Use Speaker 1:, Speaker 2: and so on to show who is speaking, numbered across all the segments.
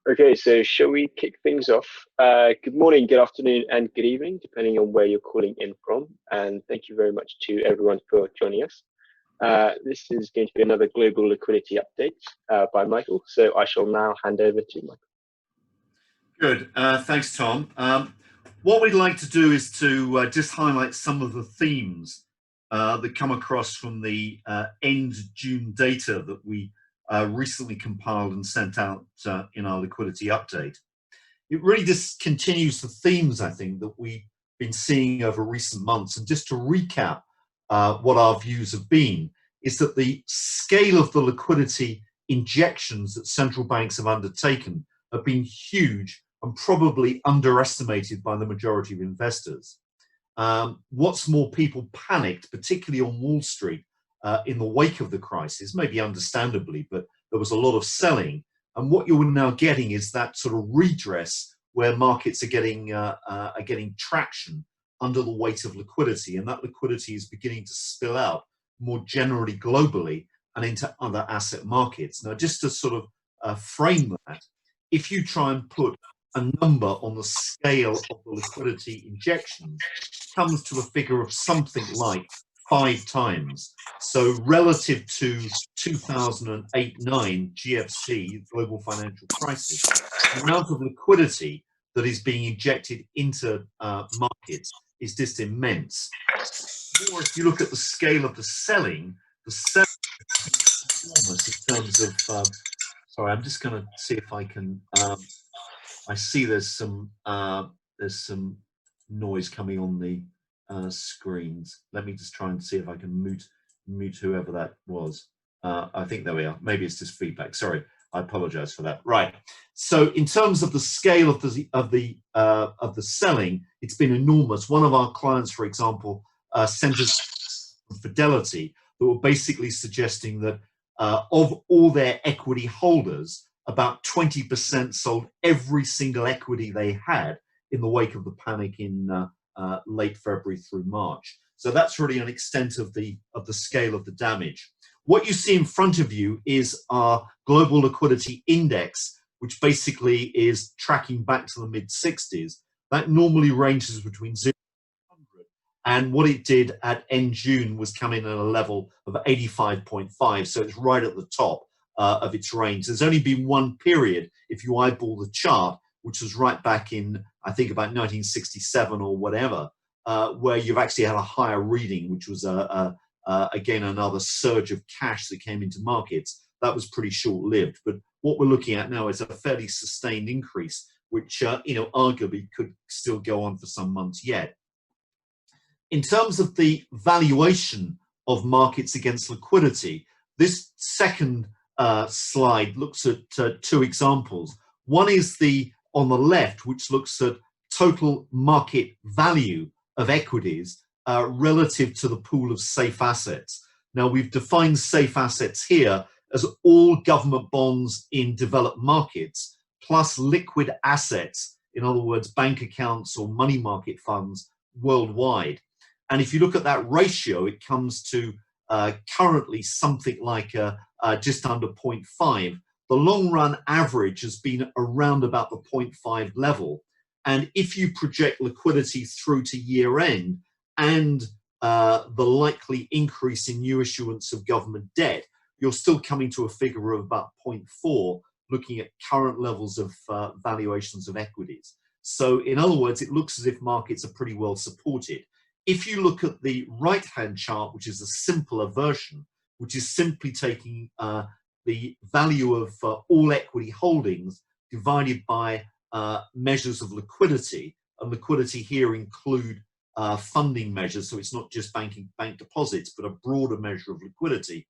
Speaker 1: Okay, so shall we kick things off? Good morning, good afternoon, and good evening, depending on where you're calling in from. And thank you very much to everyone for joining us. This is going to be another global liquidity update by Michael. So I shall now hand over to Michael.
Speaker 2: Good. Thanks, Tom. What we'd like to do is to just highlight some of the themes that come across from the end June data that we recently compiled and sent out in our liquidity update. It really just continues the themes, I think, that we've been seeing over recent months. And just to recap what our views have been, is that the scale of the liquidity injections that central banks have undertaken have been huge and probably underestimated by the majority of investors. What's more, people panicked, particularly on Wall Street, in the wake of the crisis, maybe understandably, but there was a lot of selling. And what you're now getting is that sort of redress where markets are getting traction under the weight of liquidity, and that liquidity is beginning to spill out more generally globally and into other asset markets. Now, just to sort of frame that, if you try and put a number on the scale of the liquidity injections, comes to a figure of something like 5 times. So relative to 2008-9 GFC, global financial crisis, the amount of liquidity that is being injected into markets is just immense. Or if you look at the scale of the selling is enormous in terms of, sorry, I'm just going to see if I can, I see there's some noise coming on the screens. Let me just try and see if I can mute whoever that was. I think there we are. Maybe it's just feedback. Sorry, I apologize for that. Right. So in terms of the scale of the selling, it's been enormous. One of our clients, for example, sent us Fidelity that were basically suggesting that of all their equity holders, about 20% sold every single equity they had in the wake of the panic in late February through March. So that's really an extent of the scale of the damage. What you see in front of you is our global liquidity index, which basically is tracking back to the mid-60s. That normally ranges between 0 and 100. And what it did at end June was come in at a level of 85.5. So it's right at the top of its range. There's only been one period, if you eyeball the chart, which was right back in, I think, about 1967 or whatever, where you've actually had a higher reading, which was, again, another surge of cash that came into markets. That was pretty short-lived. But what we're looking at now is a fairly sustained increase, which, arguably could still go on for some months yet. In terms of the valuation of markets against liquidity, this second slide looks at 2 examples. One is on the left, which looks at total market value of equities relative to the pool of safe assets. Now, we've defined safe assets here as all government bonds in developed markets, plus liquid assets, in other words, bank accounts or money market funds worldwide. And if you look at that ratio, it comes to currently something like just under 0.5. The long run average has been around about the 0.5 level. And if you project liquidity through to year end and the likely increase in new issuance of government debt, you're still coming to a figure of about 0.4, looking at current levels of valuations of equities. So in other words, it looks as if markets are pretty well supported. If you look at the right-hand chart, which is a simpler version, which is simply taking the value of all equity holdings divided by measures of liquidity, and liquidity here include funding measures, so it's not just bank deposits, but a broader measure of liquidity,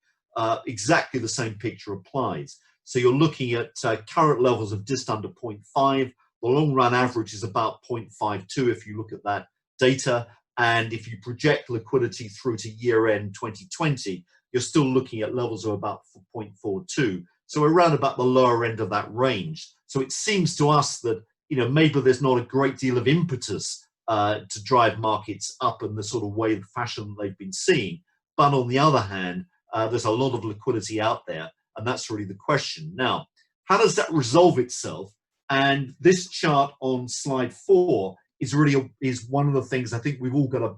Speaker 2: exactly the same picture applies. So you're looking at current levels of just under 0.5. The long run average is about 0.52 if you look at that data. And if you project liquidity through to year end 2020, you're still looking at levels of about 0.42. So around about the lower end of that range. So it seems to us that, maybe there's not a great deal of impetus to drive markets up in the sort of way, fashion they've been seeing. But on the other hand, there's a lot of liquidity out there. And that's really the question. Now, how does that resolve itself And this chart on slide 4 is really one of the things I think we've all got to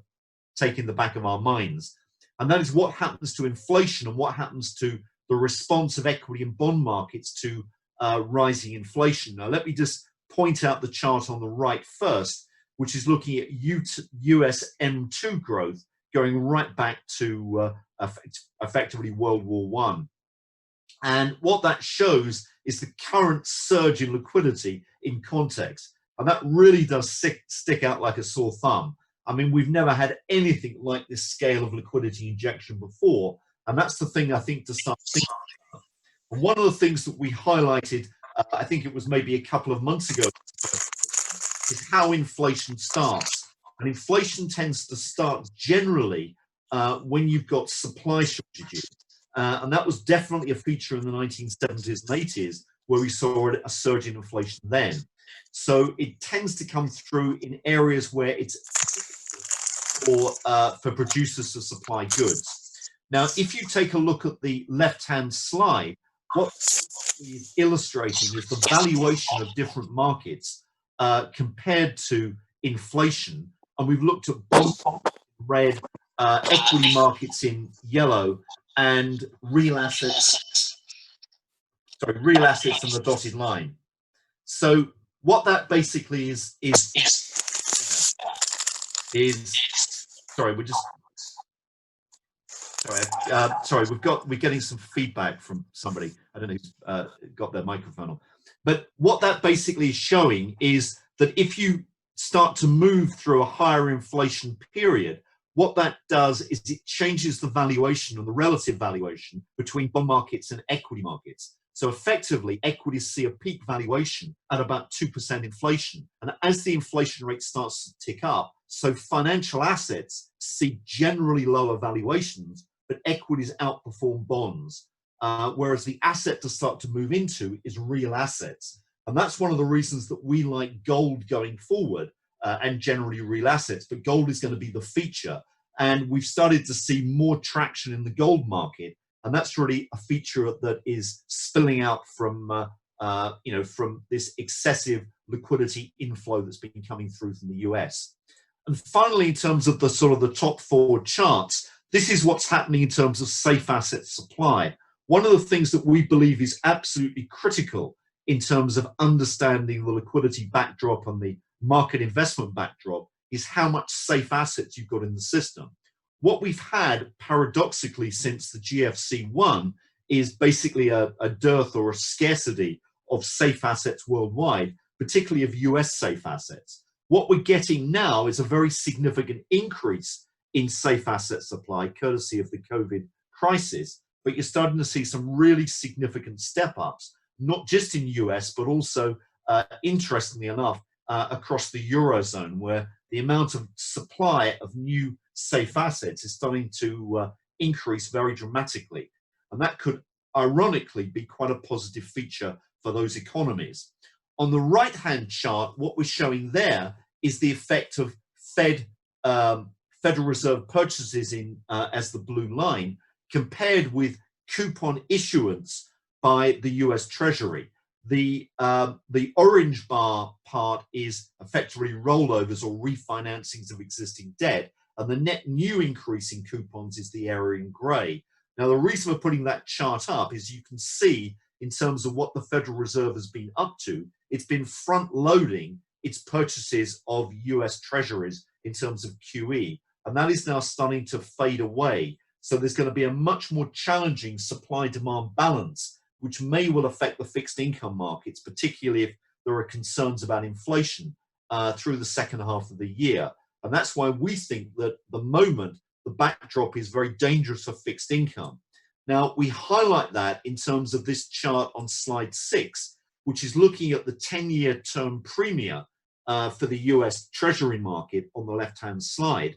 Speaker 2: take in the back of our minds. And that is what happens to inflation and what happens to the response of equity and bond markets to rising inflation. Now, let me just point out the chart on the right first, which is looking at US M2 growth going right back to effectively World War I. And what that shows is the current surge in liquidity in context. And that really does stick out like a sore thumb. I mean, we've never had anything like this scale of liquidity injection before. And that's the thing I think to start thinking about. And one of the things that we highlighted, I think it was maybe a couple of months ago, is how inflation starts. And inflation tends to start generally when you've got supply shortages. And that was definitely a feature in the 1970s and 80s, where we saw a surge in inflation then. So it tends to come through in areas where it's for producers to supply goods. Now, if you take a look at the left-hand slide, what is illustrating is the valuation of different markets compared to inflation. And we've looked at bond in red, equity markets in yellow, and real assets in the dotted line. So what that basically is sorry, we're getting some feedback from somebody. I don't know who's got their microphone on. But what that basically is showing is that if you start to move through a higher inflation period, what that does is it changes the valuation and the relative valuation between bond markets and equity markets. So effectively, equities see a peak valuation at about 2% inflation. And as the inflation rate starts to tick up, so financial assets see generally lower valuations, but equities outperform bonds. Whereas the asset to start to move into is real assets. And that's one of the reasons that we like gold going forward and generally real assets. But gold is going to be the feature. And we've started to see more traction in the gold market. And that's really a feature that is spilling out from, from this excessive liquidity inflow that's been coming through from the US. And finally, in terms of the sort of the top 4 charts, this is what's happening in terms of safe asset supply. One of the things that we believe is absolutely critical in terms of understanding the liquidity backdrop and the market investment backdrop is how much safe assets you've got in the system. What we've had, paradoxically, since the GFC1 is basically a dearth or a scarcity of safe assets worldwide, particularly of US safe assets. What we're getting now is a very significant increase in safe asset supply, courtesy of the COVID crisis, but you're starting to see some really significant step-ups, not just in US, but also, interestingly enough, across the Eurozone, where the amount of supply of new safe assets is starting to increase very dramatically. And that could, ironically, be quite a positive feature for those economies. On the right-hand chart, what we're showing there is the effect of Federal Reserve purchases as the blue line, compared with coupon issuance by the US Treasury. The orange bar part is effectively rollovers or refinancings of existing debt, and the net new increase in coupons is the area in grey. Now, the reason for putting that chart up is you can see, in terms of what the Federal Reserve has been up to, it's been front-loading its purchases of US Treasuries in terms of QE, and that is now starting to fade away. So there's going to be a much more challenging supply-demand balance, which may well affect the fixed income markets, particularly if there are concerns about inflation through the second half of the year. And that's why we think that at the moment, the backdrop is very dangerous for fixed income. Now, we highlight that in terms of this chart on slide 6, which is looking at the 10-year term premium for the US Treasury market on the left-hand slide,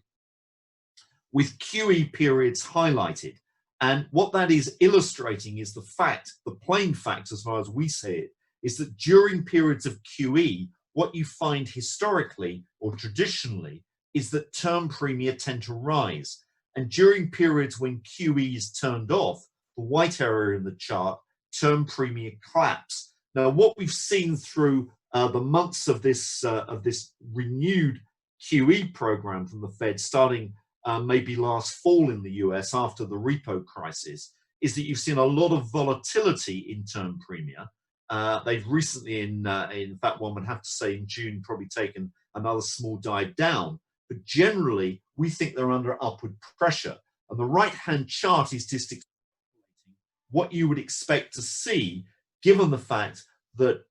Speaker 2: with QE periods highlighted. And what that is illustrating is the fact, the plain fact as far as we see it, is that during periods of QE, what you find historically or traditionally is that term premia tend to rise. And during periods when QE is turned off, the white area in the chart, term premia collapse. Now, what we've seen through the months of this renewed QE program from the Fed starting maybe last fall in the US after the repo crisis, is that you've seen a lot of volatility in term premia. They've recently, in fact, one would have to say in June, probably taken another small dive down. But generally, we think they're under upward pressure. And the right-hand chart is just what you would expect to see, given the fact that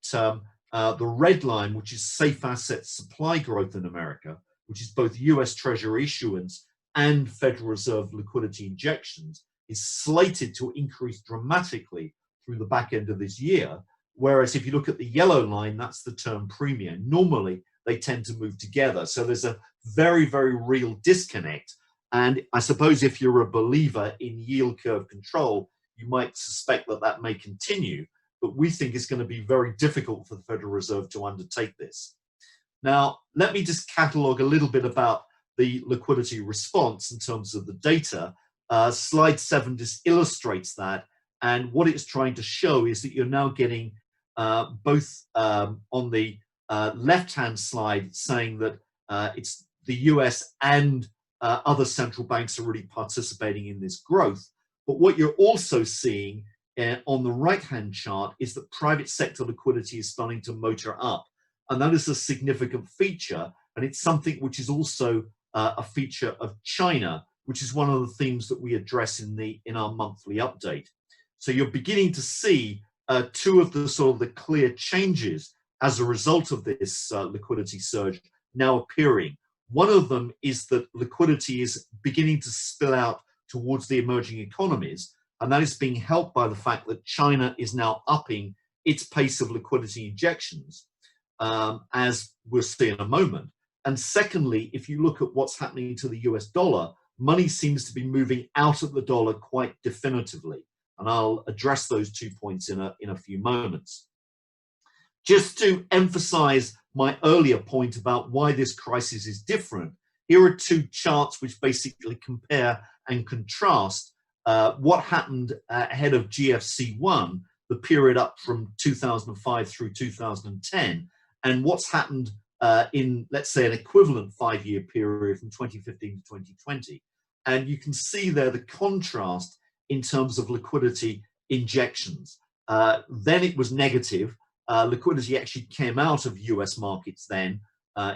Speaker 2: the red line, which is safe asset supply growth in America, which is both US Treasury issuance and Federal Reserve liquidity injections, is slated to increase dramatically through the back end of this year. Whereas if you look at the yellow line, that's the term premium. Normally, they tend to move together. So there's a very, very real disconnect. And I suppose if you're a believer in yield curve control, you might suspect that that may continue. But we think it's going to be very difficult for the Federal Reserve to undertake this. Now, let me just catalog a little bit about the liquidity response in terms of the data. Slide 7 just illustrates that. And what it's trying to show is that you're now getting both on the left-hand slide saying that it's the US and other central banks are really participating in this growth. But what you're also seeing on the right-hand chart is that private sector liquidity is starting to motor up. And that is a significant feature. And it's something which is also a feature of China, which is one of the themes that we address in our monthly update. So you're beginning to see two of the sort of the clear changes as a result of this liquidity surge now appearing. One of them is that liquidity is beginning to spill out towards the emerging economies, and that is being helped by the fact that China is now upping its pace of liquidity injections, as we'll see in a moment. And secondly, if you look at what's happening to the US dollar, money seems to be moving out of the dollar quite definitively. And I'll address those 2 points in a few moments. Just to emphasize my earlier point about why this crisis is different, here are two charts which basically compare and contrast what happened ahead of GFC1, the period up from 2005 through 2010, and what's happened in, let's say, an equivalent 5-year period from 2015 to 2020. And you can see there the contrast in terms of liquidity injections. Then it was negative. Liquidity actually came out of US markets then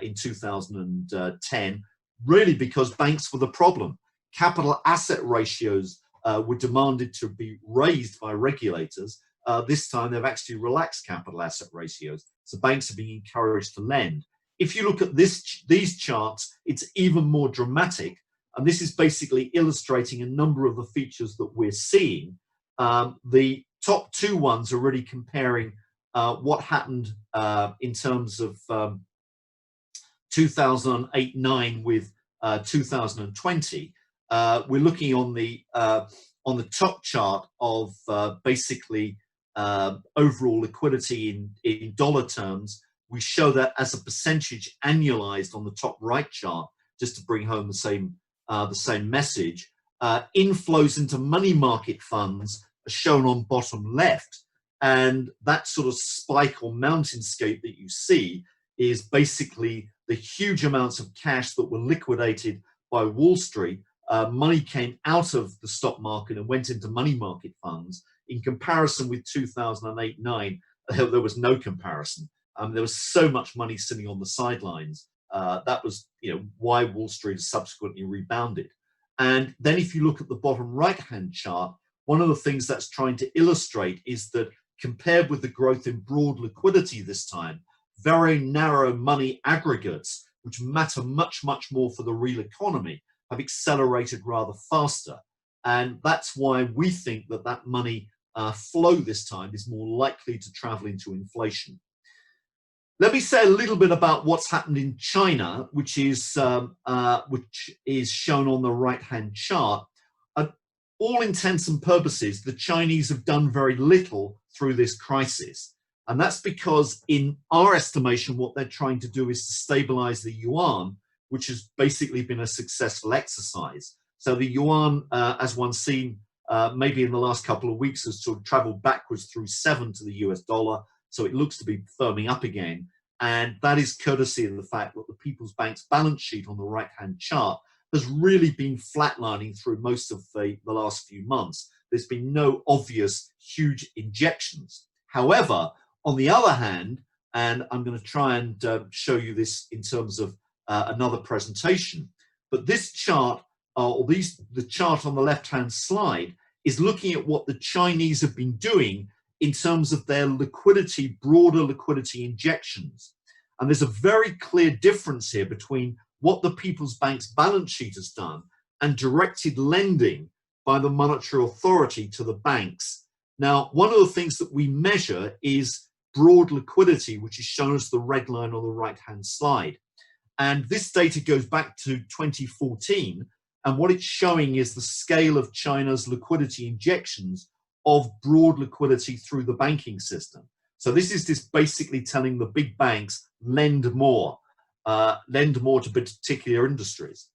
Speaker 2: in 2010, really because banks were the problem. Capital asset ratios were demanded to be raised by regulators. This time they've actually relaxed capital asset ratios. So banks are being encouraged to lend. If you look at these charts, it's even more dramatic. And this is basically illustrating a number of the features that we're seeing. The top two ones are really comparing what happened in terms of 2008-9 with 2020. We're looking on the top chart of basically overall liquidity in dollar terms. We show that as a percentage annualized on the top right chart, just to bring home the same message. Inflows into money market funds are shown on bottom left, and that sort of spike or mountainscape that you see is basically the huge amounts of cash that were liquidated by Wall Street. Money came out of the stock market and went into money market funds. In comparison with 2008-9, there was no comparison. There was so much money sitting on the sidelines. That was, why Wall Street subsequently rebounded. And then if you look at the bottom right-hand chart, one of the things that's trying to illustrate is that compared with the growth in broad liquidity this time, very narrow money aggregates, which matter much, much more for the real economy, have accelerated rather faster. And that's why we think that that money flow this time is more likely to travel into inflation. Let me say a little bit about what's happened in China, which is shown on the right-hand chart. All intents and purposes, the Chinese have done very little through this crisis. And that's because in our estimation, what they're trying to do is to stabilize the yuan, which has basically been a successful exercise. So the yuan, as one's seen maybe in the last couple of weeks, has sort of traveled backwards through 7 to the US dollar. So it looks to be firming up again. And that is courtesy of the fact that the People's Bank's balance sheet on the right-hand chart has really been flatlining through most of the last few months. There's been no obvious huge injections. However, on the other hand, and I'm going to try and show you this in terms of another presentation, but this chart, the chart on the left-hand slide, is looking at what the Chinese have been doing in terms of their liquidity, broader liquidity injections. And there's a very clear difference here between what the People's Bank's balance sheet has done and directed lending by the monetary authority to the banks. Now, one of the things that we measure is broad liquidity, which is shown as the red line on the right-hand slide. And this data goes back to 2014, and what it's showing is the scale of China's liquidity injections of broad liquidity through the banking system. So this is just basically telling the big banks, lend more to particular industries.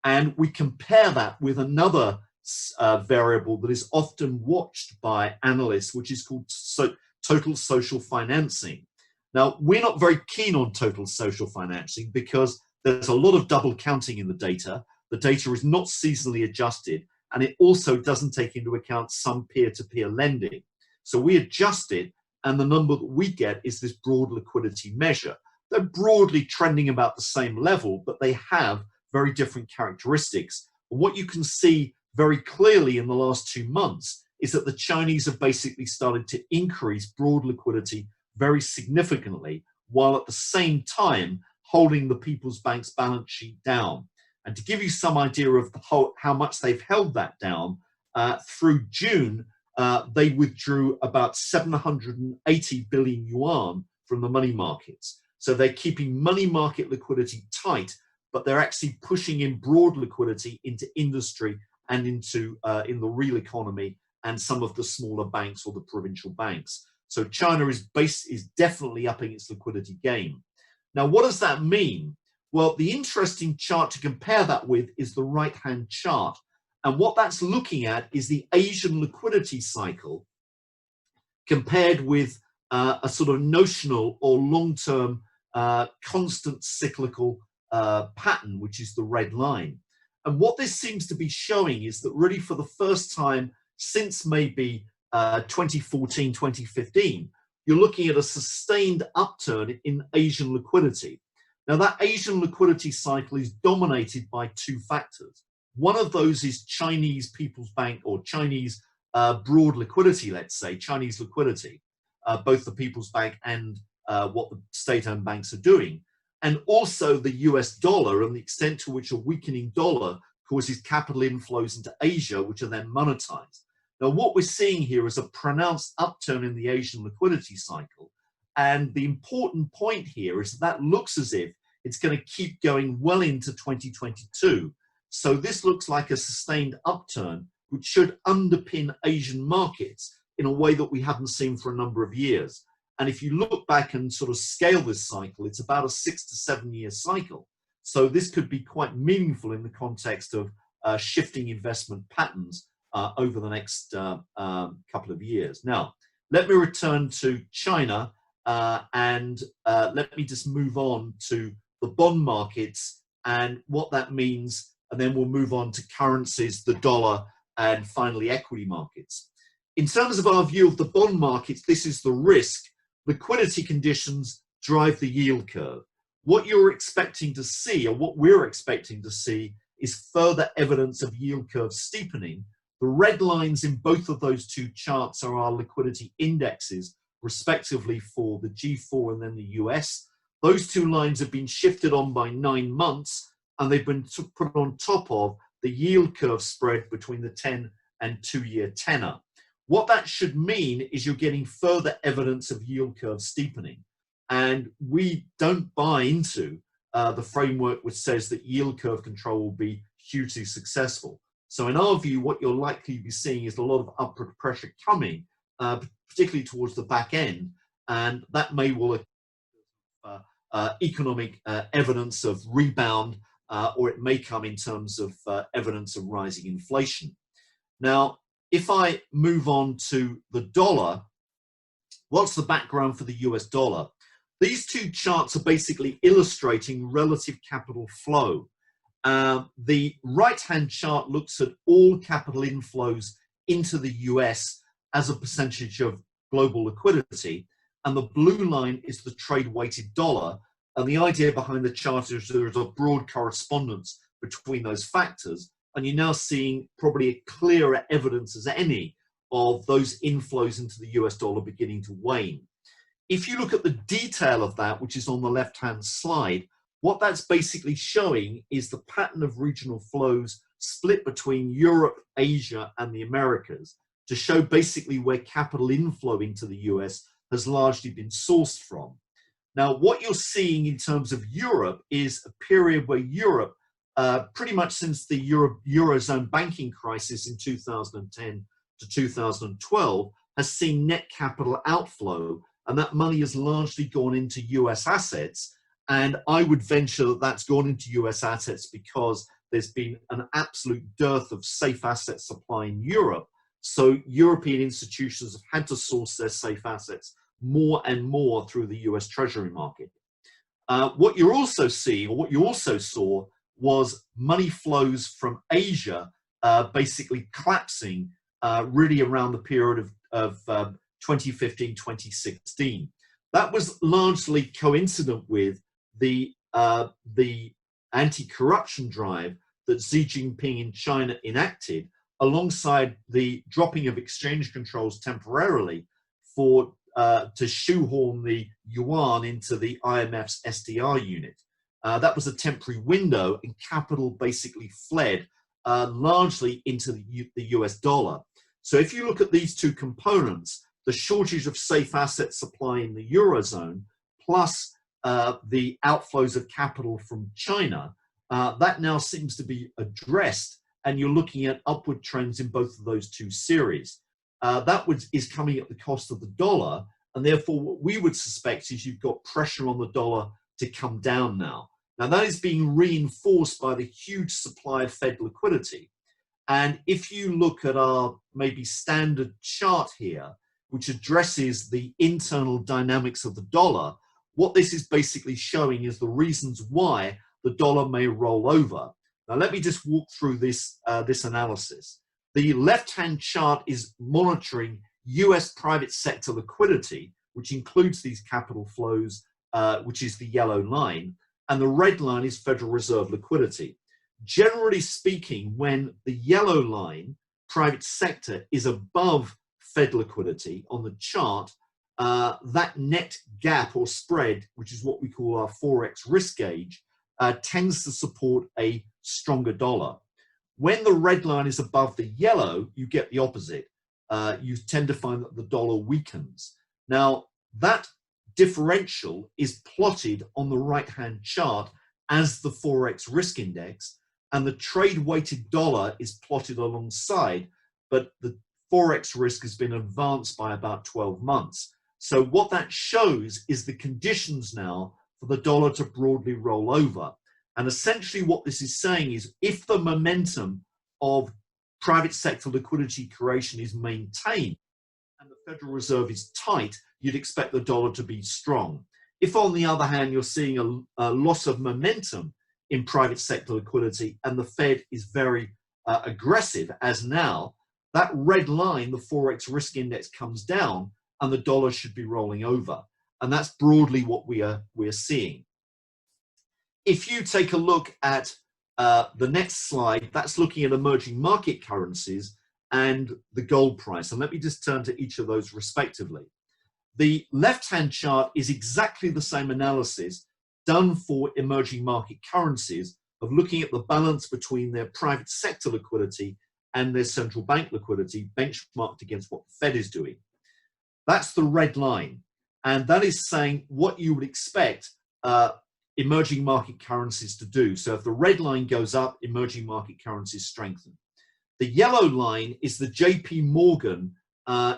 Speaker 2: And we compare that with another variable that is often watched by analysts, which is called total social financing. Now, we're not very keen on total social financing because there's a lot of double counting in the data. The data is not seasonally adjusted, and it also doesn't take into account some peer-to-peer lending. So we adjust it, and the number that we get is this broad liquidity measure. They're broadly trending about the same level, but they have very different characteristics. And what you can see very clearly in the last 2 months is that the Chinese have basically started to increase broad liquidity very significantly, while at the same time holding the People's Bank's balance sheet down. And to give you some idea of how much they've held that down, through June, they withdrew about 780 billion yuan from the money markets. So they're keeping money market liquidity tight, but they're actually pushing in broad liquidity into industry and into in the real economy and some of the smaller banks or the provincial banks. So China is definitely upping its liquidity game. Now, what does that mean? Well, the interesting chart to compare that with is the right-hand chart. And what that's looking at is the Asian liquidity cycle compared with a sort of notional or long-term constant cyclical pattern, which is the red line. And what this seems to be showing is that really for the first time since maybe 2014, 2015, you're looking at a sustained upturn in Asian liquidity. Now, that Asian liquidity cycle is dominated by two factors. One of those is Chinese People's Bank or Chinese broad liquidity, let's say, Chinese liquidity, both the People's Bank and what the state-owned banks are doing. And also the US dollar and the extent to which a weakening dollar causes capital inflows into Asia, which are then monetized. Now, what we're seeing here is a pronounced upturn in the Asian liquidity cycle. And the important point here is that looks as if it's going to keep going well into 2022. So this looks like a sustained upturn, which should underpin Asian markets in a way that we haven't seen for a number of years. And if you look back and sort of scale this cycle, it's about a 6 to 7 year cycle. So this could be quite meaningful in the context of shifting investment patterns over the next couple of years. Now, let me return to China and let me just move on to the bond markets and what that means, and then we'll move on to currencies, the dollar, and finally equity markets. In terms of our view of the bond markets, this is the risk. Liquidity conditions drive the yield curve. What you're expecting to see, or what we're expecting to see, is further evidence of yield curve steepening. The red lines in both of those two charts are our liquidity indexes, respectively for the G4 and then the US. Those two lines have been shifted on by 9 months, and they've been put on top of the yield curve spread between the 10 and 2 year tenor. What that should mean is you're getting further evidence of yield curve steepening. And we don't buy into the framework which says that yield curve control will be hugely successful. So in our view, what you're likely to be seeing is a lot of upward pressure coming, particularly towards the back end, and that may well economic evidence of rebound, or it may come in terms of evidence of rising inflation. Now, if I move on to the dollar, what's the background for the US dollar? These two charts are basically illustrating relative capital flow. The right-hand chart looks at all capital inflows into the US as a percentage of global liquidity, and the blue line is the trade-weighted dollar. And the idea behind the chart is there is a broad correspondence between those factors, and you're now seeing probably a clearer evidence as any of those inflows into the US dollar beginning to wane. If you look at the detail of that, which is on the left-hand slide, what that's basically showing is the pattern of regional flows split between Europe, Asia, and the Americas to show basically where capital inflow into the US has largely been sourced from. Now, what you're seeing in terms of Europe is a period where Europe, pretty much since the Eurozone banking crisis in 2010 to 2012, has seen net capital outflow, and that money has largely gone into US assets. And I would venture that that's gone into US assets because there's been an absolute dearth of safe asset supply in Europe. So European institutions have had to source their safe assets more and more through the US Treasury market. What you're also seeing, or what you also saw, was money flows from Asia basically collapsing really around the period of 2015, 2016. That was largely coincident with the anti-corruption drive that Xi Jinping in China enacted, alongside the dropping of exchange controls temporarily for to shoehorn the yuan into the IMF's SDR unit. That was a temporary window, and capital basically fled largely into the US dollar. So if you look at these two components, the shortage of safe asset supply in the Eurozone, plus the outflows of capital from China, that now seems to be addressed, and you're looking at upward trends in both of those two series. That is coming at the cost of the dollar, and therefore what we would suspect is you've got pressure on the dollar to come down now. Now that is being reinforced by the huge supply of Fed liquidity. And if you look at our maybe standard chart here, which addresses the internal dynamics of the dollar, what this is basically showing is the reasons why the dollar may roll over. Now let me just walk through this analysis. The left-hand chart is monitoring US private sector liquidity, which includes these capital flows, which is the yellow line, and the red line is Federal Reserve liquidity. Generally speaking, when the yellow line, private sector, is above Fed liquidity on the chart, that net gap or spread, which is what we call our Forex risk gauge, tends to support a stronger dollar. When the red line is above the yellow, you get the opposite. You tend to find that the dollar weakens. Now, that differential is plotted on the right-hand chart as the Forex risk index, and the trade-weighted dollar is plotted alongside, but the Forex risk has been advanced by about 12 months. So what that shows is the conditions now for the dollar to broadly roll over. And essentially what this is saying is if the momentum of private sector liquidity creation is maintained and the Federal Reserve is tight, you'd expect the dollar to be strong. If on the other hand, you're seeing a loss of momentum in private sector liquidity and the Fed is very aggressive, as now, that red line, the Forex risk index, comes down and the dollar should be rolling over. And that's broadly what we are seeing. If you take a look at the next slide, that's looking at emerging market currencies and the gold price. And let me just turn to each of those respectively. The left-hand chart is exactly the same analysis done for emerging market currencies of looking at the balance between their private sector liquidity and their central bank liquidity benchmarked against what the Fed is doing. That's the red line. And that is saying what you would expect emerging market currencies to do. So if the red line goes up, emerging market currencies strengthen. The yellow line is the JP Morgan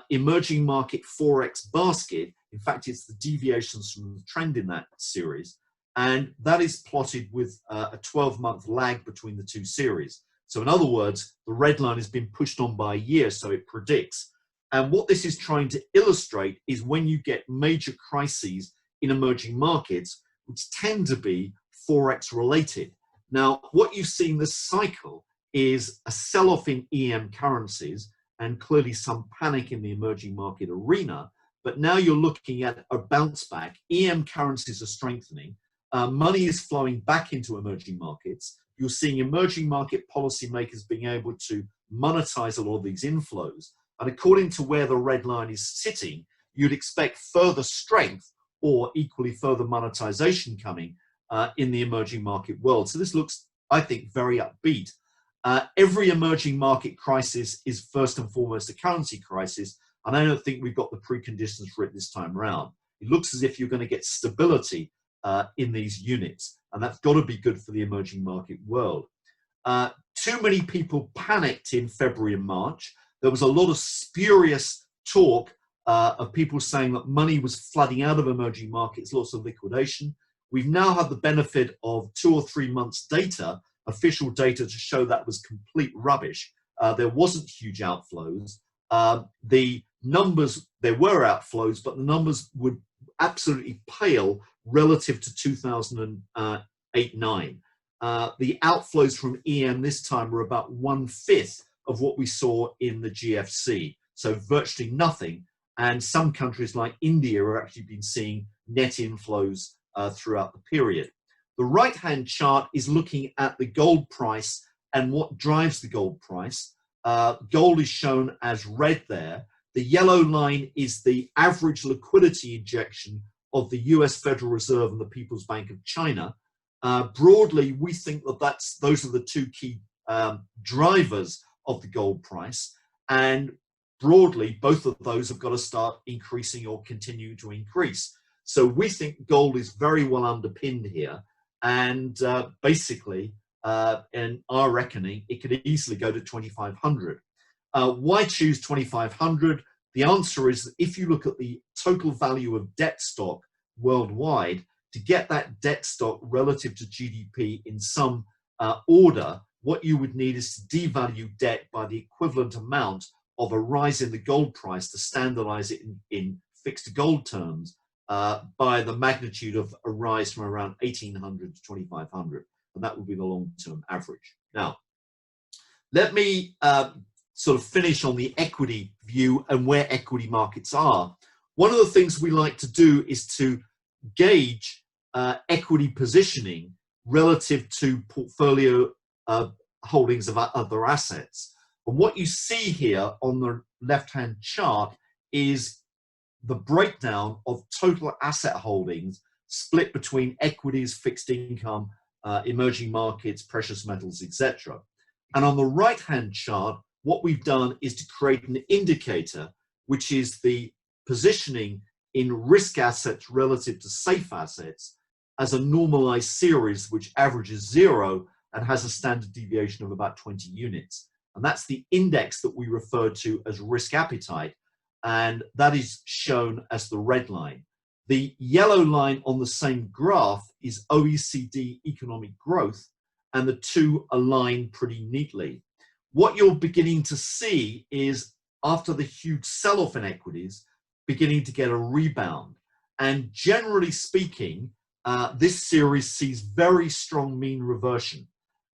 Speaker 2: emerging market Forex basket. In fact, it's the deviations from the trend in that series. And that is plotted with a 12-month lag between the two series. So in other words, the red line has been pushed on by a year, so it predicts. And what this is trying to illustrate is when you get major crises in emerging markets, which tend to be Forex related. Now, what you've seen this cycle is a sell-off in EM currencies and clearly some panic in the emerging market arena. But now you're looking at a bounce back. EM currencies are strengthening. Money is flowing back into emerging markets. You're seeing emerging market policymakers being able to monetize a lot of these inflows. And according to where the red line is sitting, you'd expect further strength or equally further monetization coming in the emerging market world. So this looks, I think, very upbeat. Every emerging market crisis is first and foremost a currency crisis, and I don't think we've got the preconditions for it this time around. It looks as if you're going to get stability in these units, and that's got to be good for the emerging market world. Too many people panicked in February and March. There was a lot of spurious talk of people saying that money was flooding out of emerging markets, lots of liquidation. We've now had the benefit of 2 or 3 months data, official data, to show that was complete rubbish. There wasn't huge outflows. The numbers, there were outflows, but the numbers would absolutely pale relative to 2008-9. The outflows from EM this time were about 1/5 of what we saw in the GFC, so virtually nothing. And some countries like India are actually been seeing net inflows throughout the period. The right-hand chart is looking at the gold price and what drives the gold price. Gold is shown as red there. The yellow line is the average liquidity injection of the US Federal Reserve and the People's Bank of China. Broadly, we think that those are the two key drivers of the gold price. And broadly, both of those have got to start increasing or continue to increase. So we think gold is very well underpinned here. And basically, in our reckoning, it could easily go to 2,500. Why choose 2,500? The answer is that if you look at the total value of debt stock worldwide, to get that debt stock relative to GDP in some order, what you would need is to devalue debt by the equivalent amount of a rise in the gold price to standardize it in fixed gold terms by the magnitude of a rise from around 1,800 to 2,500. And that would be the long-term average. Now, let me sort of finish on the equity view and where equity markets are. One of the things we like to do is to gauge equity positioning relative to portfolio holdings of other assets. And what you see here on the left-hand chart is the breakdown of total asset holdings split between equities, fixed income, emerging markets, precious metals, etc. And on the right-hand chart, what we've done is to create an indicator, which is the positioning in risk assets relative to safe assets as a normalized series, which averages 0 and has a standard deviation of about 20 units. And that's the index that we refer to as risk appetite. And that is shown as the red line. The yellow line on the same graph is OECD economic growth, and the two align pretty neatly. What you're beginning to see is, after the huge sell-off in equities, beginning to get a rebound. And generally speaking, this series sees very strong mean reversion.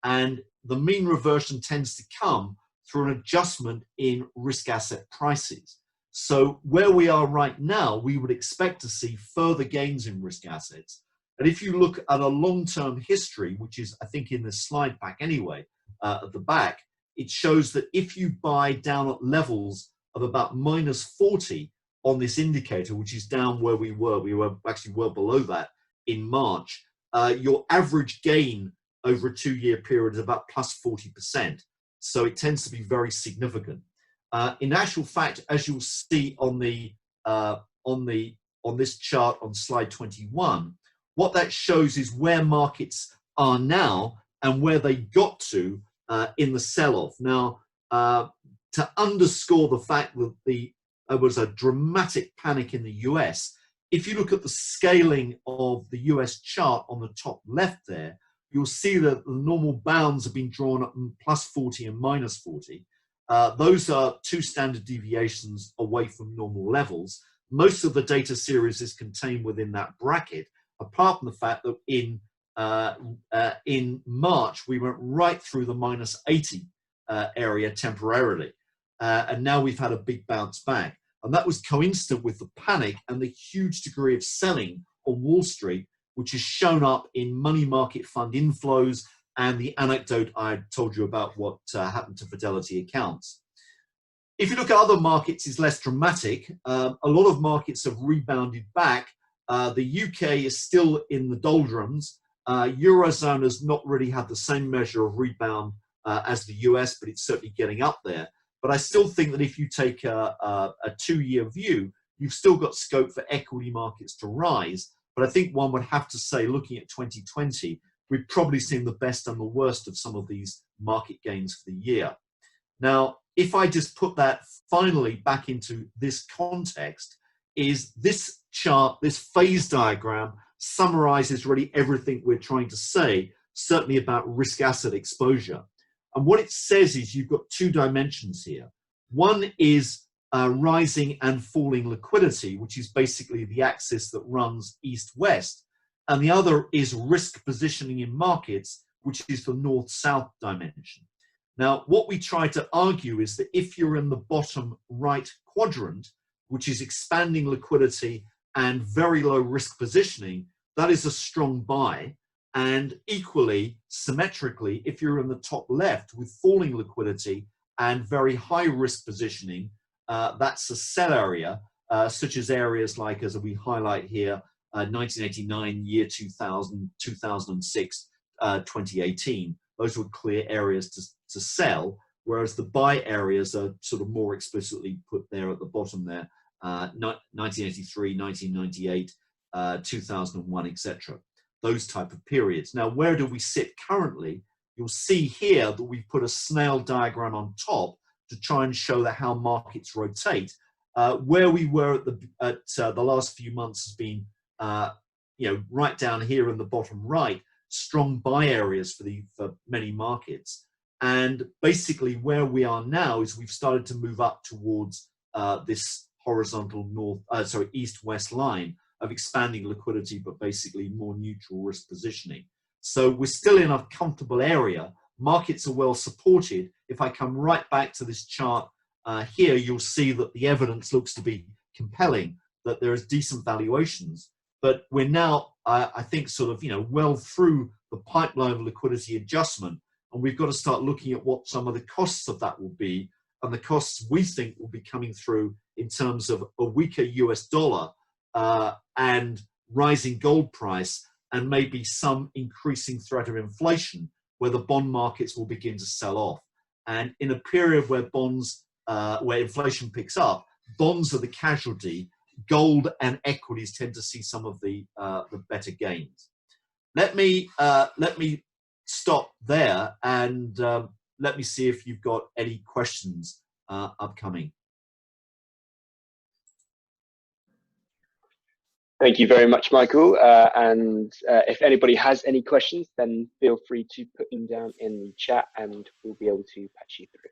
Speaker 2: And the mean reversion tends to come through an adjustment in risk asset prices. So where we are right now, we would expect to see further gains in risk assets. And if you look at a long-term history, which is, I think, in the slide pack anyway, at the back, it shows that if you buy down at levels of about -40 on this indicator, which is down where we were actually well below that in March, your average gain over a 2-year period is about +40%. So it tends to be very significant. In actual fact, as you'll see on this chart on slide 21, what that shows is where markets are now and where they got to in the sell-off. Now, to underscore the fact that there was a dramatic panic in the US, if you look at the scaling of the US chart on the top left there, you'll see that the normal bounds have been drawn at +40 and -40. Those are two standard deviations away from normal levels. most of the data series is contained within that bracket, apart from the fact that in March, we went right through the -80 area temporarily. And now we've had a big bounce back. And that was coincident with the panic and the huge degree of selling on Wall Street, which is shown up in money market fund inflows and the anecdote I told you about what happened to Fidelity accounts. If you look at other markets, it's less dramatic. A lot of markets have rebounded back. The UK is still in the doldrums. Eurozone has not really had the same measure of rebound as the US, but it's certainly getting up there. But I still think that if you take a 2-year view, you've still got scope for equity markets to rise. But I think one would have to say, looking at 2020, we've probably seen the best and the worst of some of these market gains for the year. Now, if I just put that finally back into this context, is this chart, this phase diagram, summarizes really everything we're trying to say, certainly about risk asset exposure. And what it says is you've got 2 dimensions here. One is rising and falling liquidity, which is basically the axis that runs east-west. And the other is risk positioning in markets, which is the north-south dimension. Now, what we try to argue is that if you're in the bottom right quadrant, which is expanding liquidity and very low risk positioning, that is a strong buy. And equally, symmetrically, if you're in the top left with falling liquidity and very high risk positioning, that's a sell area, such as areas like, as we highlight here, 1989, year 2000, 2006, 2018. Those were clear areas to sell, whereas the buy areas are sort of more explicitly put there at the bottom there, 1983, 1998, 2001, etc. Those type of periods. Now, where do we sit currently? You'll see here that we've put a snail diagram on top to try and show that how markets rotate. Where we were at the last few months has been, right down here in the bottom right, strong buy areas for many markets. And basically where we are now is we've started to move up towards this horizontal east-west line of expanding liquidity, but basically more neutral risk positioning. So we're still in a comfortable area. Markets are well supported. If I come right back to this chart here, you'll see that the evidence looks to be compelling, that there is decent valuations. But we're now, I think, sort of, well through the pipeline of liquidity adjustment, and we've got to start looking at what some of the costs of that will be, and the costs we think will be coming through in terms of a weaker US dollar and rising gold price, and maybe some increasing threat of inflation, where the bond markets will begin to sell off. And in a period where where inflation picks up, bonds are the casualty. Gold and equities tend to see some of the better gains. Let me stop there, and let me see if you've got any questions upcoming.
Speaker 1: Thank you very much, Michael. And if anybody has any questions, then feel free to put them down in the chat and we'll be able to patch you through.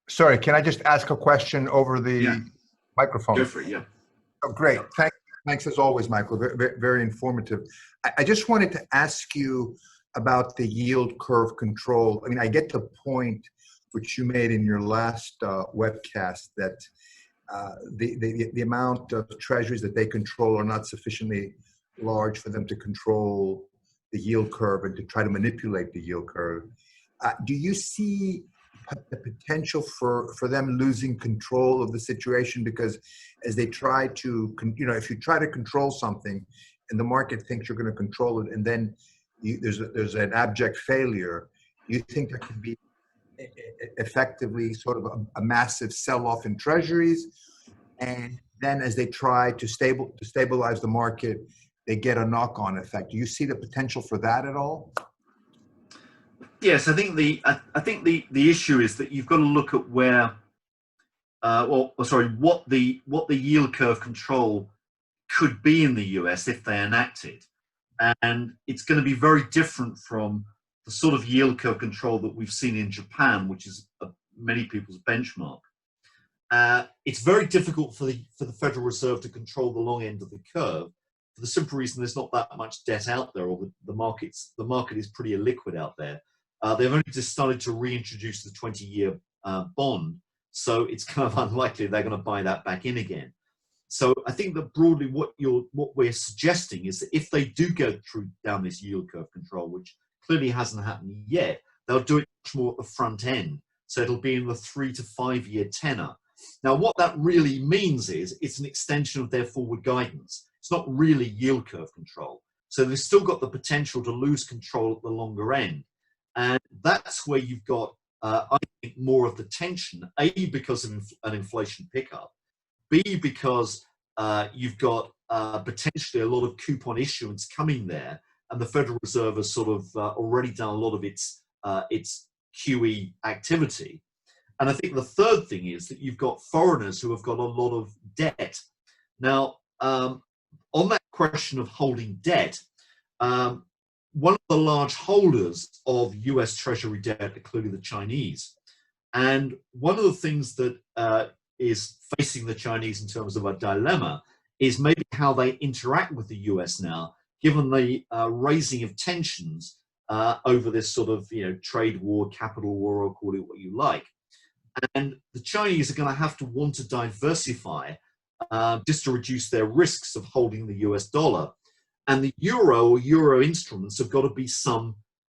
Speaker 3: Sorry, can I just ask a question over the microphone?
Speaker 2: Go for it, yeah.
Speaker 3: Oh, great. Thanks as always, Michael. Very, very informative. I just wanted to ask you about the yield curve control. I mean, I get the point which you made in your last webcast that the amount of treasuries that they control are not sufficiently large for them to control the yield curve and to try to manipulate the yield curve. Do you see the potential for them losing control of the situation? Because as they try to, if you try to control something and the market thinks you're going to control it, and then there's an abject failure, you think there could be effectively sort of a massive sell-off in treasuries, and then as they try to stabilize the market, they get a knock-on effect. Do you see the potential for that at all?
Speaker 2: Yes, I think the issue is that you've got to look at where, what the yield curve control could be in the US if they enact it. And it's going to be very different from the sort of yield curve control that we've seen in Japan, which is many people's benchmark. It's very difficult for the Federal Reserve to control the long end of the curve for the simple reason there's not that much debt out there, or the market is pretty illiquid out there. They've only just started to reintroduce the 20-year bond, so it's kind of unlikely they're going to buy that back in again. So I think that broadly what we're suggesting is that if they do go down this yield curve control, which clearly hasn't happened yet, they'll do it much more at the front end. So it'll be in the 3 to 5 year tenor. Now, what that really means is it's an extension of their forward guidance. It's not really yield curve control. So they've still got the potential to lose control at the longer end. And that's where you've got, I think, more of the tension, A, because of an inflation pickup, B, because you've got potentially a lot of coupon issuance coming there, and the Federal Reserve has sort of already done a lot of its QE activity. And I think the third thing is that you've got foreigners who have got a lot of debt. Now, on that question of holding debt, one of the large holders of US Treasury debt are clearly the Chinese. And one of the things that is facing the Chinese in terms of a dilemma is maybe how they interact with the US now, given the raising of tensions over this sort of trade war, capital war, or call it what you like. And the Chinese are going to have to want to diversify just to reduce their risks of holding the US dollar. And the euro or euro instruments have got to be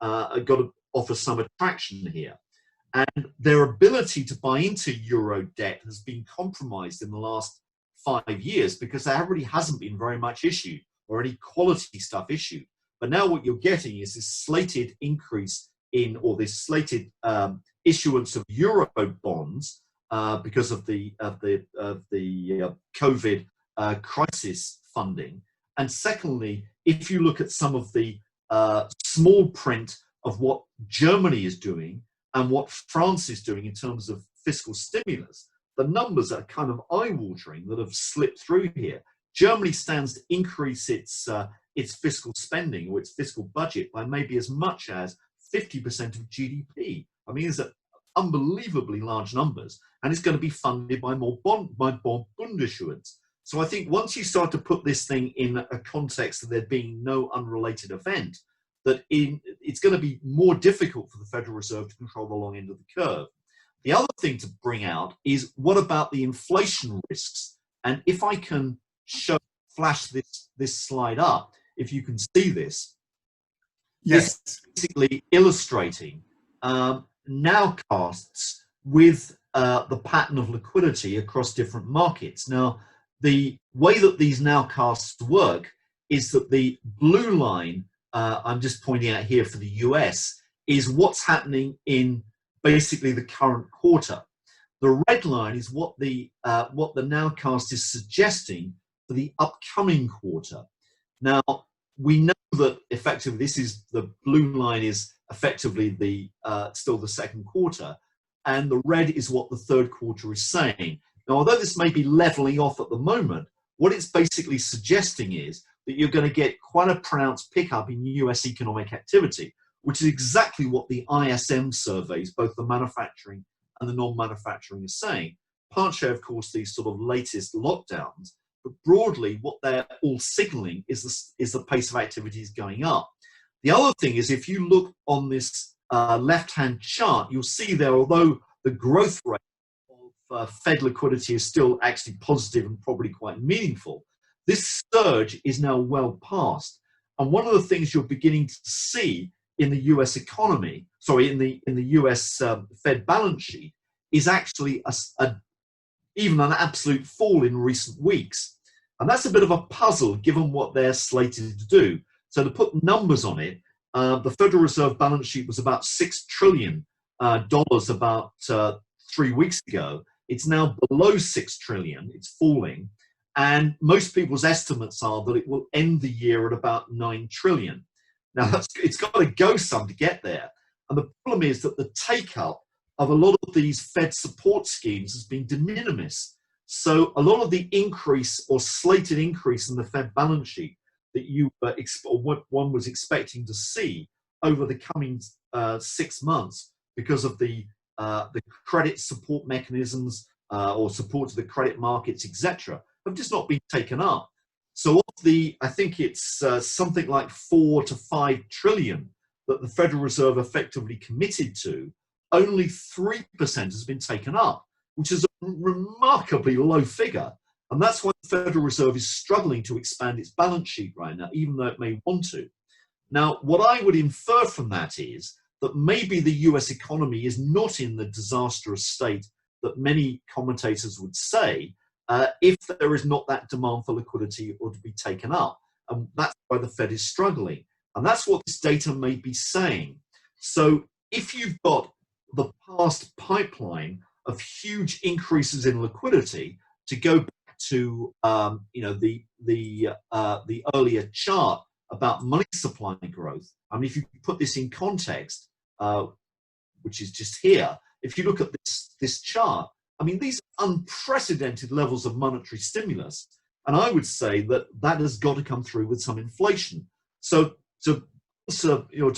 Speaker 2: got to offer some attraction here. And their ability to buy into euro debt has been compromised in the last 5 years because there really hasn't been very much issued or any quality stuff issued. But now what you're getting is this slated increase in, or this slated issuance of euro bonds because of the COVID crisis funding. And secondly, if you look at some of the small print of what Germany is doing and what France is doing in terms of fiscal stimulus, the numbers are kind of eye-watering that have slipped through here. Germany stands to increase its fiscal spending or its fiscal budget by maybe as much as 50% of GDP. I mean, these are unbelievably large numbers, and it's going to be funded by more bond issuance. So I think once you start to put this thing in a context of there being no unrelated event, it's going to be more difficult for the Federal Reserve to control the long end of the curve. The other thing to bring out is, what about the inflation risks? And if I can flash this slide up, if you can see this,
Speaker 3: yes,
Speaker 2: this is basically illustrating nowcasts with the pattern of liquidity across different markets. Now, the way that these nowcasts work is that the blue line, I'm just pointing out here for the US, is what's happening in basically the current quarter. The red line is what the nowcast is suggesting for the upcoming quarter. Now, we know that effectively the blue line is effectively still the second quarter, and the red is what the third quarter is saying. Now, although this may be leveling off at the moment, what it's basically suggesting is that you're going to get quite a pronounced pickup in US economic activity, which is exactly what the ISM surveys, both the manufacturing and the non-manufacturing, are saying. Partially, of course, these sort of latest lockdowns, but broadly, what they're all signaling is the pace of activity is going up. The other thing is, if you look on this left-hand chart, you'll see there, although the growth rate of Fed liquidity is still actually positive and probably quite meaningful, this surge is now well past. And one of the things you're beginning to see in the US economy, in the US Fed balance sheet, is actually even an absolute fall in recent weeks. And that's a bit of a puzzle given what they're slated to do. So to put numbers on it, the Federal Reserve balance sheet was about $6 trillion about 3 weeks ago. It's now below $6 trillion, it's falling. And most people's estimates are that it will end the year at about $9 trillion. Now, it's got to go some to get there. And the problem is that the take-up of a lot of these Fed support schemes has been de minimis. So a lot of the increase or slated increase in the Fed balance sheet that you or what one was expecting to see over the coming 6 months because of the credit support mechanisms or support to the credit markets, etc., have just not been taken up. So of the, I think it's something like 4 to 5 trillion that the Federal Reserve effectively committed to, only 3% has been taken up, which is a remarkably low figure. And that's why the Federal Reserve is struggling to expand its balance sheet right now, even though it may want to. Now, what I would infer from that is that maybe the US economy is not in the disastrous state that many commentators would say, if there is not that demand for liquidity or to be taken up. And that's why the Fed is struggling. And that's what this data may be saying. So if you've got the past pipeline of huge increases in liquidity, to go back to the earlier chart about money supply growth, I mean, if you put this in context, which is just here, if you look at this chart, I mean, these are unprecedented levels of monetary stimulus. And I would say that that has got to come through with some inflation. So to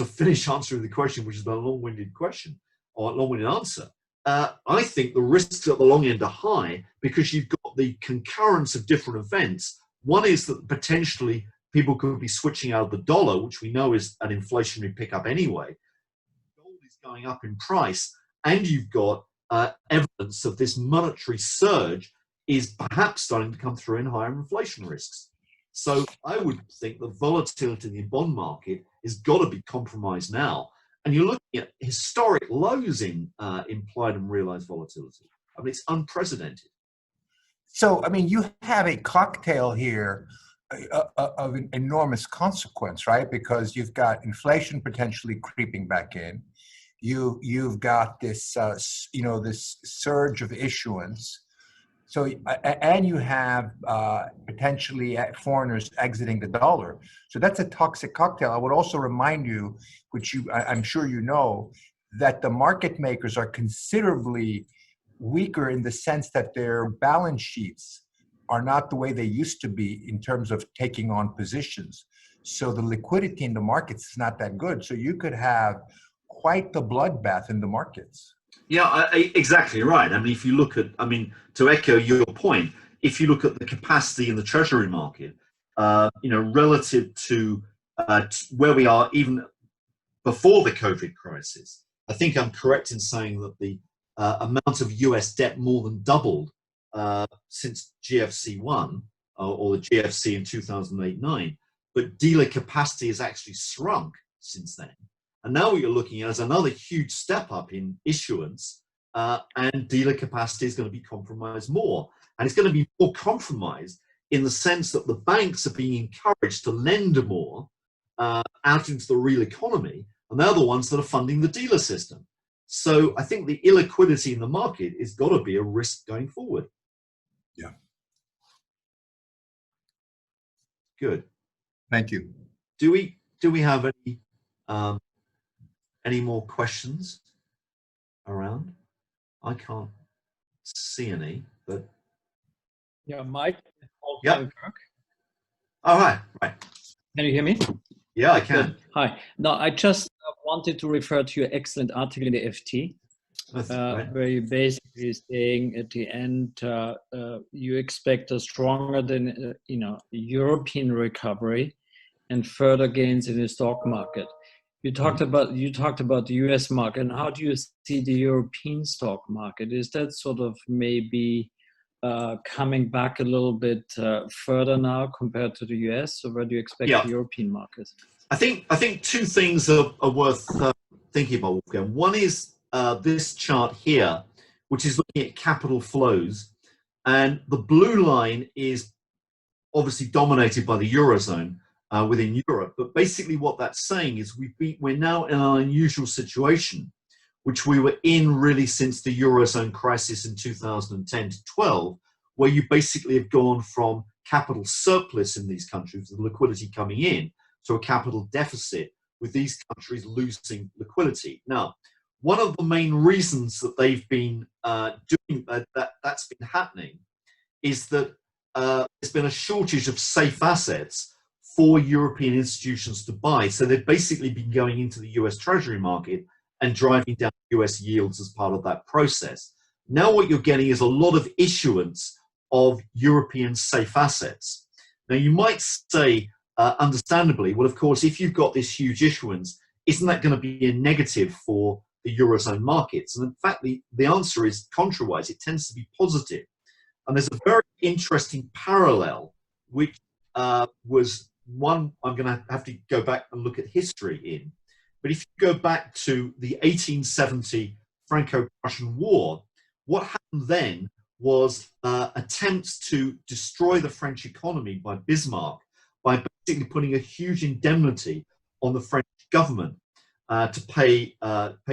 Speaker 2: finish answering the question, which is a long-winded question or a long-winded answer, I think the risks at the long end are high because you've got the concurrence of different events. One is that potentially people could be switching out of the dollar, which we know is an inflationary pickup anyway. Gold is going up in price, and you've got evidence of this monetary surge is perhaps starting to come through in higher inflation risks. So I would think the volatility in the bond market has got to be compromised now. And you're looking at historic lows in implied and realized volatility. I mean, it's unprecedented.
Speaker 3: So, I mean, you have a cocktail here of an enormous consequence, right? Because you've got inflation potentially creeping back in. You've got this, this surge of issuance. So, and you have potentially foreigners exiting the dollar. So that's a toxic cocktail. I would also remind you, which I'm sure you know, that the market makers are considerably weaker in the sense that their balance sheets are not the way they used to be in terms of taking on positions. So the liquidity in the markets is not that good. So you could have quite the bloodbath in the markets.
Speaker 2: Yeah, exactly right. I mean, if you look at, to echo your point, if you look at the capacity in the treasury market, relative to where we are even before the COVID crisis, I think I'm correct in saying that the amount of US debt more than doubled since GFC 1 or the GFC in 2008-9, but dealer capacity has actually shrunk since then. And now what you're looking at is another huge step up in issuance, and dealer capacity is going to be compromised more. And it's going to be more compromised in the sense that the banks are being encouraged to lend more out into the real economy, and they're the ones that are funding the dealer system. So I think the illiquidity in the market has got to be a risk going forward.
Speaker 3: Yeah.
Speaker 2: Good.
Speaker 3: Thank you.
Speaker 2: Do we have any more questions around? I can't see any, but
Speaker 4: yeah, Mike.
Speaker 2: Yeah. All right. Right.
Speaker 4: Can you hear me?
Speaker 2: Yeah, I can.
Speaker 4: Good. Hi. No, I just wanted to refer to your excellent article in the FT,
Speaker 2: Right.
Speaker 4: where you basically saying at the end you expect a stronger than European recovery and further gains in the stock market. You talked about the US market, and how do you see the European stock market? Is that sort of maybe coming back a little bit further now compared to the US? So where do you expect the European market?
Speaker 2: I think two things are worth thinking about, Wolfgang. One is this chart here, which is looking at capital flows, and the blue line is obviously dominated by the Eurozone within Europe. But basically what that's saying is we're now in an unusual situation, which we were in really since the Eurozone crisis in 2010 to 12, where you basically have gone from capital surplus in these countries, the liquidity coming in, to a capital deficit, with these countries losing liquidity. Now, one of the main reasons that they've been doing that's been happening is that there's been a shortage of safe assets for European institutions to buy. So they've basically been going into the US Treasury market and driving down US yields as part of that process. Now what you're getting is a lot of issuance of European safe assets. Now you might say, understandably, well, of course, if you've got this huge issuance, isn't that going to be a negative for the Eurozone markets? And in fact, the answer is contrariwise. It tends to be positive. And there's a very interesting parallel, which was one I'm going to have to go back and look at history in. But if you go back to the 1870 Franco-Prussian War, what happened then was attempts to destroy the French economy by Bismarck by basically putting a huge indemnity on the French government to pay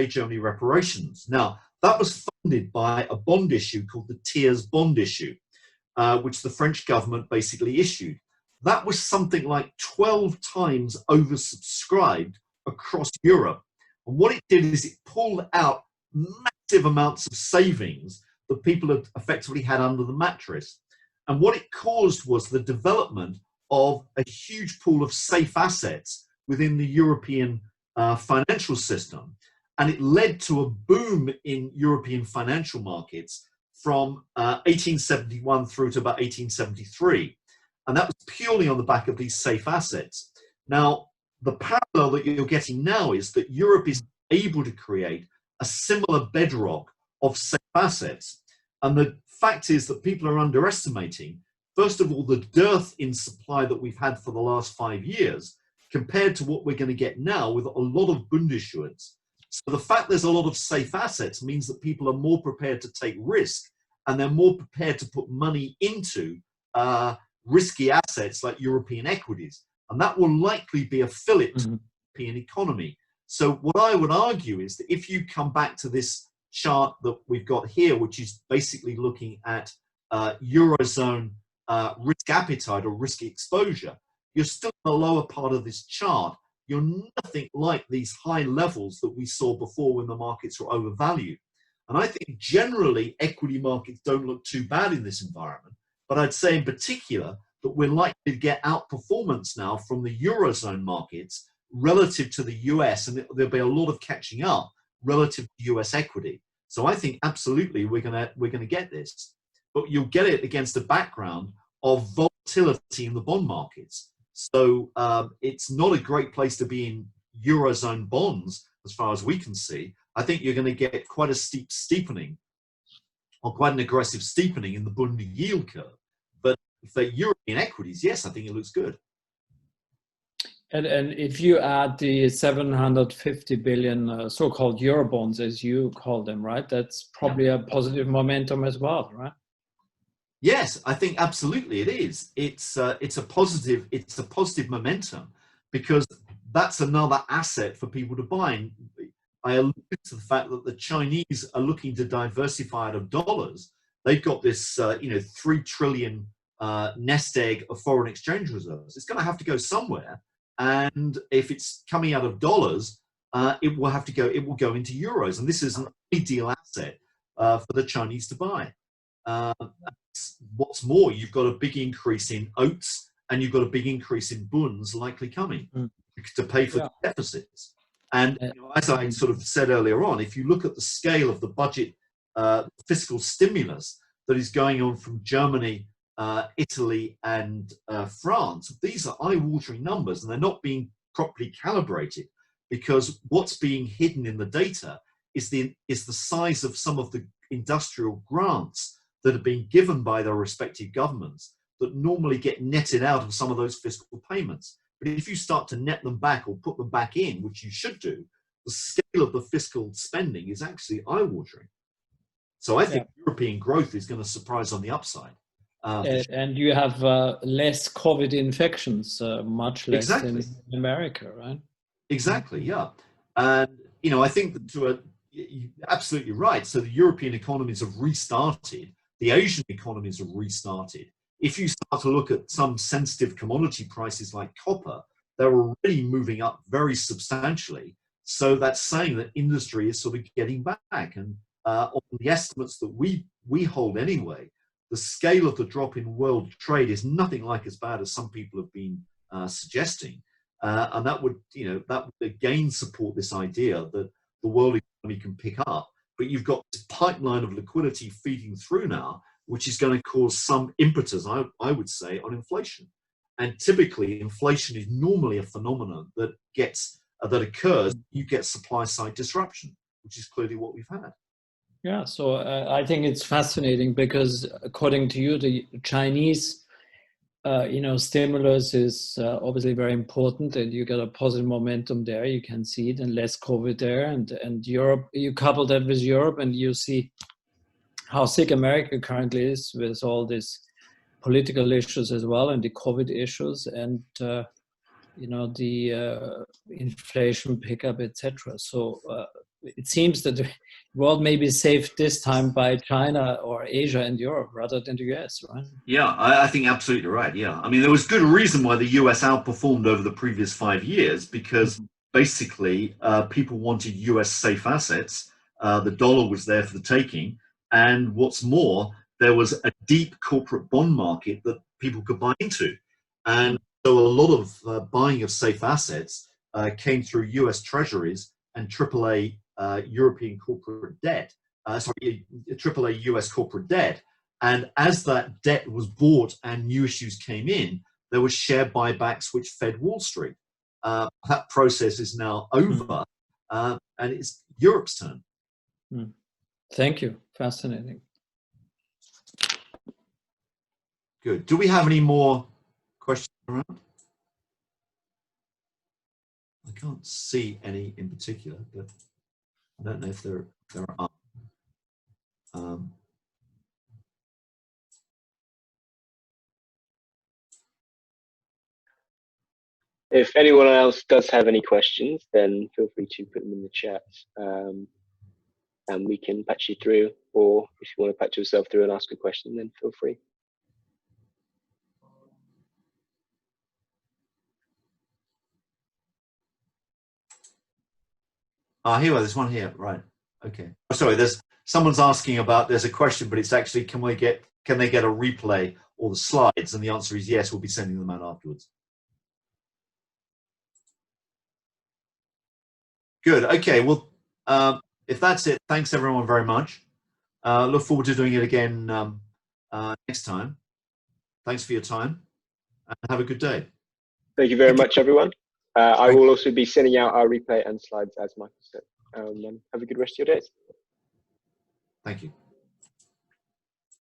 Speaker 2: Germany reparations. Now, that was funded by a bond issue called the Thiers bond issue, which the French government basically issued. That was something like 12 times oversubscribed across Europe. And what it did is it pulled out massive amounts of savings that people had effectively had under the mattress. And what it caused was the development of a huge pool of safe assets within the European financial system. And it led to a boom in European financial markets from 1871 through to about 1873. And that was purely on the back of these safe assets. Now, the parallel that you're getting now is that Europe is able to create a similar bedrock of safe assets. And the fact is that people are underestimating, first of all, the dearth in supply that we've had for the last 5 years compared to what we're going to get now with a lot of Bund issuance. So the fact there's a lot of safe assets means that people are more prepared to take risk, and they're more prepared to put money into risky assets like European equities. And that will likely be a fillip to the European economy. So what I would argue is that if you come back to this chart that we've got here, which is basically looking at Eurozone risk appetite or risk exposure, you're still in the lower part of this chart. You're nothing like these high levels that we saw before when the markets were overvalued. And I think generally equity markets don't look too bad in this environment. But I'd say in particular that we're likely to get outperformance now from the Eurozone markets relative to the US, and there'll be a lot of catching up relative to US equity. So I think absolutely we're gonna get this, but you'll get it against a background of volatility in the bond markets. So it's not a great place to be in Eurozone bonds as far as we can see. I think you're going to get quite a steep steepening, or quite an aggressive steepening in the Bund yield curve. But for European equities, yes, I think it looks good.
Speaker 4: And if you add the 750 billion so-called Eurobonds, as you call them, right? That's probably a positive momentum as well, right?
Speaker 2: Yes, I think absolutely it is. It's a positive momentum, because that's another asset for people to buy. And I alluded to the fact that the Chinese are looking to diversify out of dollars. They've got this, 3 trillion nest egg of foreign exchange reserves. It's going to have to go somewhere, and if it's coming out of dollars, it will go into euros, and this is an ideal asset for the Chinese to buy. What's more, you've got a big increase in oats, and you've got a big increase in bunds likely coming to pay for the deficits. And as I sort of said earlier on, if you look at the scale of the budget fiscal stimulus that is going on from Germany, Italy, and France, these are eye-watering numbers, and they're not being properly calibrated, because what's being hidden in the data is the size of some of the industrial grants that have been given by their respective governments that normally get netted out of some of those fiscal payments. But if you start to net them back or put them back in, which you should do, the scale of the fiscal spending is actually eye-watering. So I think European growth is going to surprise on the upside.
Speaker 4: And you have less COVID infections, much less in America, right?
Speaker 2: Exactly, yeah. And, I think that you're absolutely right. So the European economies have restarted. The Asian economies have restarted. If you start to look at some sensitive commodity prices like copper, they're already moving up very substantially. So that's saying that industry is sort of getting back. And on the estimates that we hold anyway, the scale of the drop in world trade is nothing like as bad as some people have been suggesting, and that would, that would again support this idea that the world economy can pick up. But you've got this pipeline of liquidity feeding through now, which is going to cause some impetus, I would say, on inflation. And typically, inflation is normally a phenomenon that occurs. You get supply side disruption, which is clearly what we've had.
Speaker 4: Yeah, so I think it's fascinating because according to you, the Chinese, stimulus is obviously very important, and you get a positive momentum there. You can see it, and less COVID there, and Europe. You couple that with Europe, and you see how sick America currently is with all these political issues as well, and the COVID issues, and the inflation pickup, etc. So it seems that the world may be saved this time by China or Asia and Europe rather than the US, right?
Speaker 2: Yeah, I think absolutely right. Yeah, I mean, there was good reason why the US outperformed over the previous 5 years, because basically people wanted US safe assets. The dollar was there for the taking. And what's more, there was a deep corporate bond market that people could buy into. And so a lot of buying of safe assets came through US treasuries and AAA European corporate debt, AAA US corporate debt. And as that debt was bought and new issues came in, there was share buybacks which fed Wall Street. That process is now over, and it's Europe's turn.
Speaker 4: Thank you. Fascinating.
Speaker 2: Good. Do we have any more questions around? I can't see any in particular, but I don't know if there are.
Speaker 1: If anyone else does have any questions, then feel free to put them in the chat, and we can patch you through. Or if you want to patch yourself through and ask a question, then feel free.
Speaker 2: Here, there's one here. Right. Okay. Oh, sorry. Someone's asking about. There's a question, but it's actually, can they get a replay or the slides? And the answer is yes. We'll be sending them out afterwards. Good. Okay. Well, if that's it, thanks everyone very much. Look forward to doing it again next time. Thanks for your time, and have a good day.
Speaker 1: Thank you very much, everyone. I will also be sending out our replay and slides, as Michael said. Have a good rest of your days.
Speaker 2: Thank you.